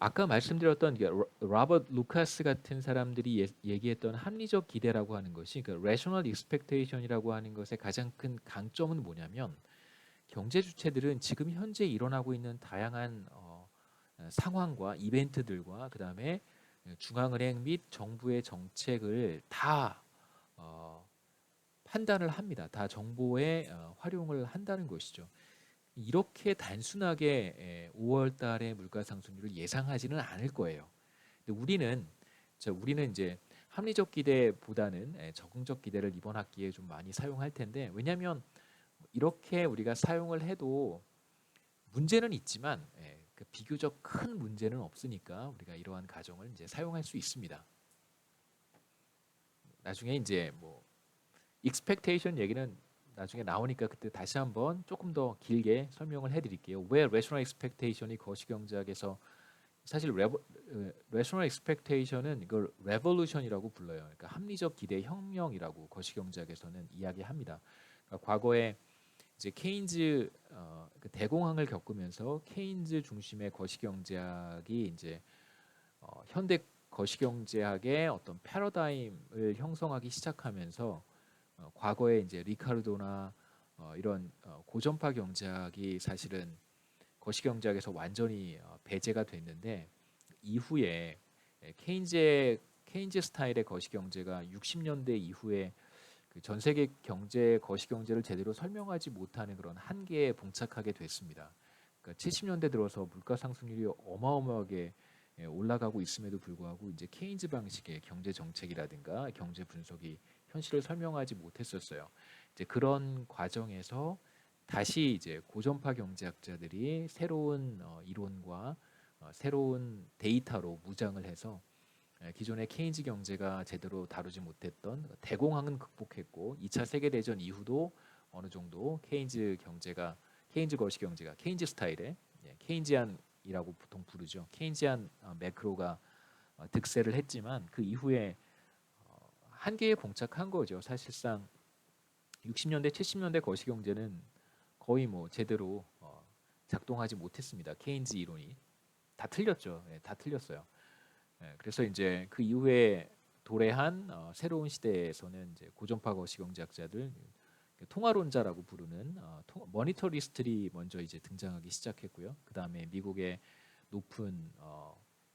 아까 말씀드렸던 이게 로버트 루카스 같은 사람들이 얘기했던 합리적 기대라고 하는 것이 그 rational expectation이라고 하는 것의 가장 큰 강점은 뭐냐면 경제 주체들은 지금 현재 일어나고 있는 다양한 상황과 이벤트들과 그다음에 중앙은행 및 정부의 정책을 다 어, 판단을 합니다. 다 정보에 활용을 한다는 것이죠. 이렇게 단순하게 5월 달에 물가 상승률을 예상하지는 않을 거예요. 근데 우리는 이제 합리적 기대보다는 적응적 기대를 이번 학기에 좀 많이 사용할 텐데 왜냐하면 이렇게 우리가 사용을 해도 문제는 있지만 그 비교적 큰 문제는 없으니까 우리가 이러한 가정을 이제 사용할 수 있습니다. 나중에 이제 뭐 expectation 얘기는 나중에 나오니까 그때 다시 한번 조금 더 길게 설명을 해드릴게요. 왜 rational expectation이 거시경제학에서 사실 rational expectation은 이걸 revolution이라고 불러요. 그러니까 합리적 기대 혁명이라고 거시경제학에서는 이야기합니다. 그러니까 과거에 이제 케인즈 그 대공황을 겪으면서 케인즈 중심의 거시경제학이 이제 현대 거시경제학의 어떤 패러다임을 형성하기 시작하면서 과거에 이제 리카르도나 이런 고전파 경제학이 사실은 거시경제학에서 완전히 배제가 됐는데 이후에 케인즈 스타일의 거시경제가 60년대 이후에 그전 세계 경제 거시경제를 제대로 설명하지 못하는 그런 한계에 봉착하게 됐습니다. 그러니까 70년대 들어서 물가 상승률이 어마어마하게 올라가고 있음에도 불구하고 이제 케인즈 방식의 경제 정책이라든가 경제 분석이 현실을 설명하지 못했었어요. 이제 그런 과정에서 다시 이제 고전파 경제학자들이 새로운 이론과 새로운 데이터로 무장을 해서 기존의 케인즈 경제가 제대로 다루지 못했던 대공황은 극복했고 2차 세계 대전 이후도 어느 정도 케인즈 거시 경제가 케인즈 스타일의 케인지안이라고 보통 부르죠. 케인지안 매크로가 득세를 했지만 그 이후에 한계에 봉착한 거죠. 사실상 60년대, 70년대 거시 경제는 거의 뭐 제대로 작동하지 못했습니다. 케인즈 이론이 다 틀렸죠. 다 틀렸어요. 그래서 이제 그 이후에 도래한 새로운 시대에서는 이제 고전파 거시경제학자들 통화론자라고 부르는 머니터리스트들이 먼저 이제 등장하기 시작했고요. 그 다음에 미국의 높은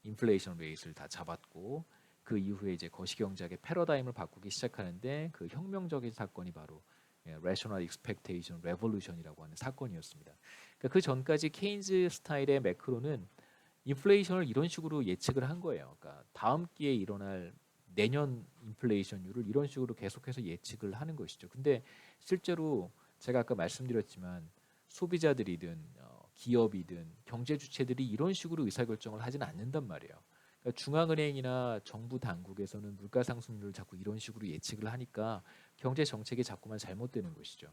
인플레이션 레이트를 다 잡았고 그 이후에 이제 거시경제학의 패러다임을 바꾸기 시작하는데 그 혁명적인 사건이 바로 Rational Expectation Revolution이라고 하는 사건이었습니다. 그러니까 그 전까지 케인즈 스타일의 매크로는 인플레이션을 이런 식으로 예측을 한 거예요. 그러니까 다음 기회에 일어날 내년 인플레이션율을 이런 식으로 계속해서 예측을 하는 것이죠. 근데 실제로 제가 아까 말씀드렸지만 소비자들이든 기업이든 경제 주체들이 이런 식으로 의사결정을 하지는 않는단 말이에요. 그러니까 중앙은행이나 정부 당국에서는 물가 상승률을 자꾸 이런 식으로 예측을 하니까 경제 정책이 자꾸만 잘못되는 것이죠.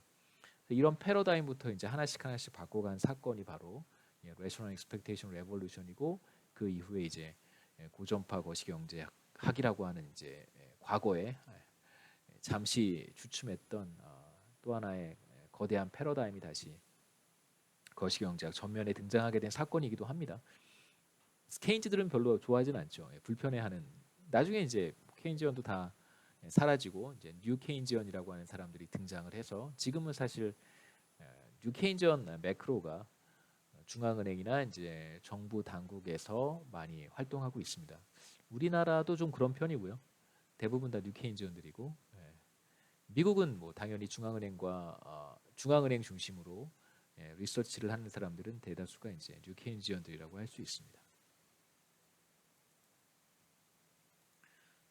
이런 패러다임부터 이제 하나씩 하나씩 바꿔간 사건이 바로 Rational Expectation Revolution이고 그 이후에 이제 고전파 거시경제학이라고 하는 이제 과거에 잠시 주춤했던 또 하나의 거대한 패러다임이 다시 거시경제학 전면에 등장하게 된 사건이기도 합니다. 케인즈들은 별로 좋아하진 않죠. 불편해하는. 나중에 이제 케인지언도 다 사라지고 이제 뉴 케인지언이라고 하는 사람들이 등장을 해서 지금은 사실 뉴 케인지언 매크로가 중앙은행이나 이제 정부 당국에서 많이 활동하고 있습니다. 우리나라도 좀 그런 편이고요. 대부분 다 뉴 케인지언들이고 미국은 뭐 당연히 중앙은행 중심으로 리서치를 하는 사람들은 대다수가 이제 뉴 케인지언들이라고 할 수 있습니다.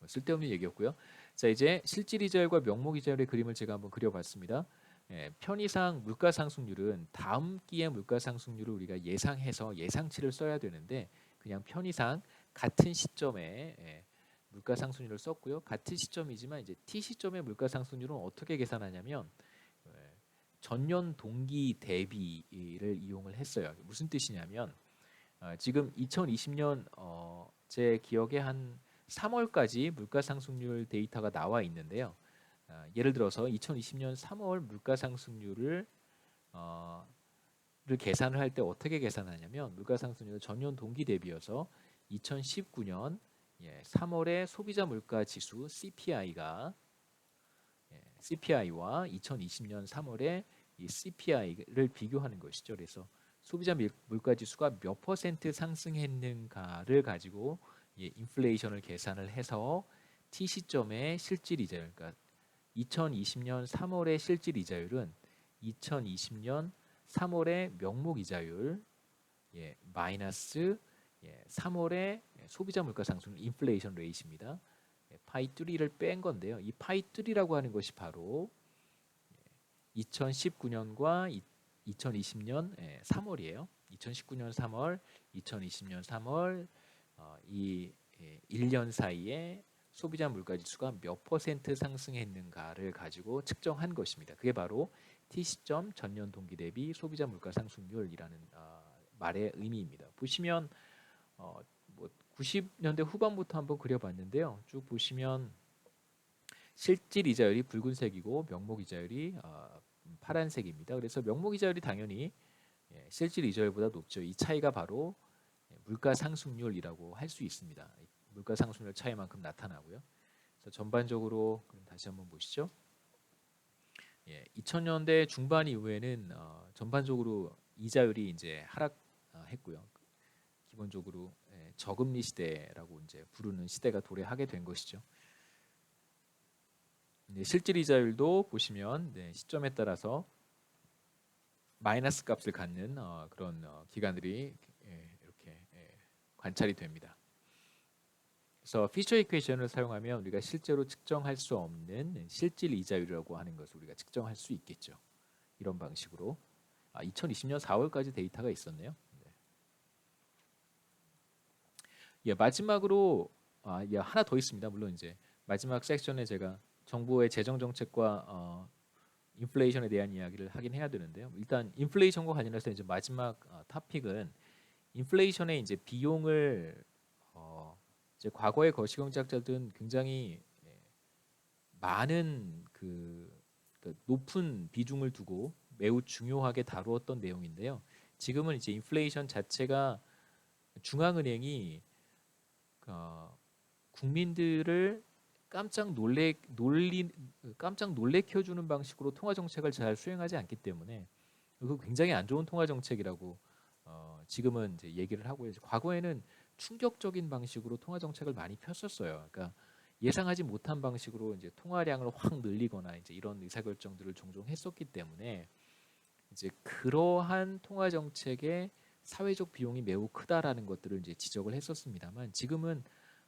쓸데없는 얘기였고요. 자 이제 실질이자율과 명목이자율의 그림을 제가 한번 그려봤습니다. 편의상 물가 상승률은 다음 기의 물가 상승률을 우리가 예상해서 예상치를 써야 되는데 그냥 편의상 같은 시점에 물가 상승률을 썼고요. 같은 시점이지만 이제 T 시점의 물가 상승률은 어떻게 계산하냐면 예, 전년 동기 대비를 이용을 했어요. 무슨 뜻이냐면 지금 2020년 제 기억에 한 3월까지 물가 상승률 데이터가 나와 있는데요. 예를 들어서 2020년 3월 물가 상승률을 를 계산을 할 때 어떻게 계산하냐면 물가 상승률을 전년 동기 대비여서 2019년 3월의 소비자 물가 지수 CPI가 CPI와 2020년 3월의 이 CPI를 비교하는 것이죠. 그래서 소비자 물가 지수가 몇 퍼센트 상승했는가를 가지고 인플레이션을 계산을 해서 T 시점의 실질 이자율, 그러니까 2020년 3월의 실질 이자율은 2020년 3월의 명목 이자율 마이너스 3월의 소비자 물가 상승 인플레이션 레이트입니다. 파이 3를 뺀 건데요. 이 파이 3라고 하는 것이 바로 2019년과 2020년 3월이에요. 2019년 3월, 2020년 3월 이 1년 사이에 소비자 물가 지수가 몇 퍼센트 상승했는가를 가지고 측정한 것입니다. 그게 바로 T 시점 전년 동기 대비 소비자 물가 상승률이라는 말의 의미입니다. 보시면 뭐 90년대 후반부터 한번 그려봤는데요. 쭉 보시면 실질 이자율이 붉은색이고 명목 이자율이 파란색입니다. 그래서 명목 이자율이 당연히 실질 이자율보다 높죠. 이 차이가 바로 물가 상승률이라고 할 수 있습니다. 물가 상승률 차이만큼 나타나고요. 그래서 전반적으로 그럼 다시 한번 보시죠. 2000년대 중반 이후에는 전반적으로 이자율이 이제 하락했고요. 기본적으로 저금리 시대라고 이제 부르는 시대가 도래하게 된 것이죠. 실질 이자율도 보시면 시점에 따라서 마이너스 값을 갖는 그런 기간들이 이렇게 관찰이 됩니다. 그래서 피셔 이퀘이션을 사용하면 우리가 실제로 측정할 수 없는 실질 이자율이라고 하는 것을 우리가 측정할 수 있겠죠. 이런 방식으로 2020년 4월까지 데이터가 있었네요. 마지막으로 하나 더 있습니다. 물론 이제 마지막 섹션에 제가 정부의 재정 정책과 인플레이션에 대한 이야기를 하긴 해야 되는데요. 일단 인플레이션과 관련해서 이제 마지막 토픽은 인플레이션의 이제 비용을 이제 과거의 거시경제학자들은 굉장히 많은 높은 비중을 두고 매우 중요하게 다루었던 내용인데요. 지금은 이제 인플레이션 자체가 중앙은행이 국민들을 깜짝 놀래켜주는 방식으로 통화 정책을 잘 수행하지 않기 때문에 그 굉장히 안 좋은 통화 정책이라고 지금은 이제 얘기를 하고요. 과거에는 충격적인 방식으로 통화 정책을 많이 폈었어요. 그러니까 예상하지 못한 방식으로 이제 통화량을 확 늘리거나 이제 이런 의사결정들을 종종 했었기 때문에 이제 그러한 통화 정책의 사회적 비용이 매우 크다라는 것들을 이제 지적을 했었습니다만 지금은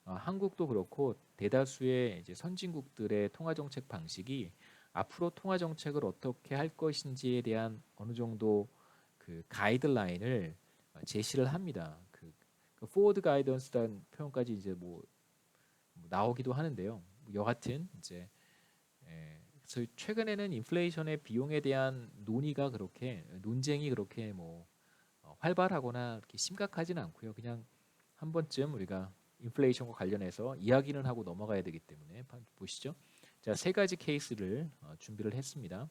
한국도 그렇고 대다수의 이제 선진국들의 통화 정책 방식이 앞으로 통화 정책을 어떻게 할 것인지에 대한 어느 정도 그 가이드라인을 제시를 합니다. 그 forward guidance라는 표현까지 이제 뭐 나오기도 하는데요. 여하튼 이제 그래서 최근에는 인플레이션의 비용에 대한 논쟁이 그렇게 뭐 활발하거나 이렇게 심각하지는 않고요. 그냥 한 번쯤 우리가 인플레이션과 관련해서 이야기는 하고 넘어가야 되기 때문에 보시죠. 자, 세 가지 케이스를 준비를 했습니다.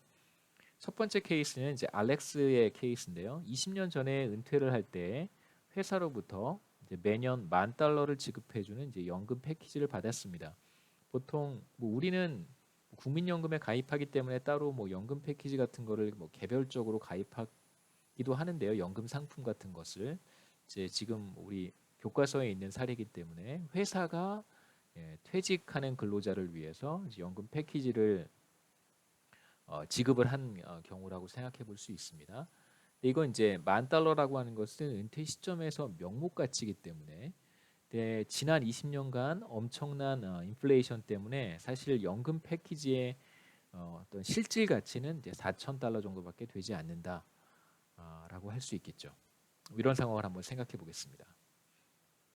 첫 번째 케이스는 이제 알렉스의 케이스인데요. 20년 전에 은퇴를 할 때 회사로부터 이제 매년 $10,000를 지급해주는 이제 연금 패키지를 받았습니다. 보통 뭐 우리는 국민연금에 가입하기 때문에 따로 뭐 연금 패키지 같은 거를 뭐 개별적으로 가입하기도 하는데요. 연금 상품 같은 것을 이제 지금 우리 교과서에 있는 사례이기 때문에 회사가 퇴직하는 근로자를 위해서 이제 연금 패키지를 지급을 한 경우라고 생각해 볼 수 있습니다. 근데 이건 이제 $10,000라고 하는 것은 은퇴 시점에서 명목 가치이기 때문에 지난 20년간 엄청난 인플레이션 때문에 사실 연금 패키지의 어떤 실질 가치는 이제 $4,000 정도밖에 되지 않는다라고 할 수 있겠죠. 이런 상황을 한번 생각해 보겠습니다.